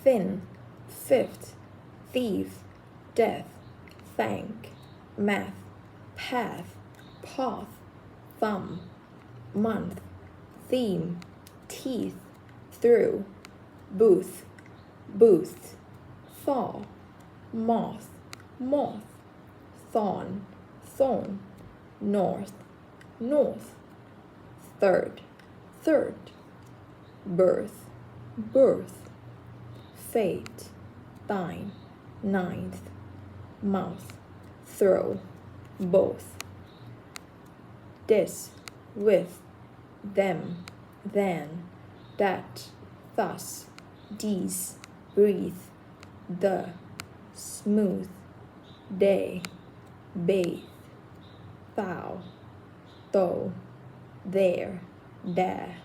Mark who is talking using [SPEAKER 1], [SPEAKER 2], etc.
[SPEAKER 1] thin, fifth, thief, death, thank, math, path, path, thumb, month, theme, teeth, through, booth, booth, thaw, moth, moth, thorn, thorn, north, north, third, third, birth, birth, fate, thine, ninth, mouth, throw, both, this, with, them, then, that, thus, these, breathe, the, smooth, day, bathe, thou, though, there, there.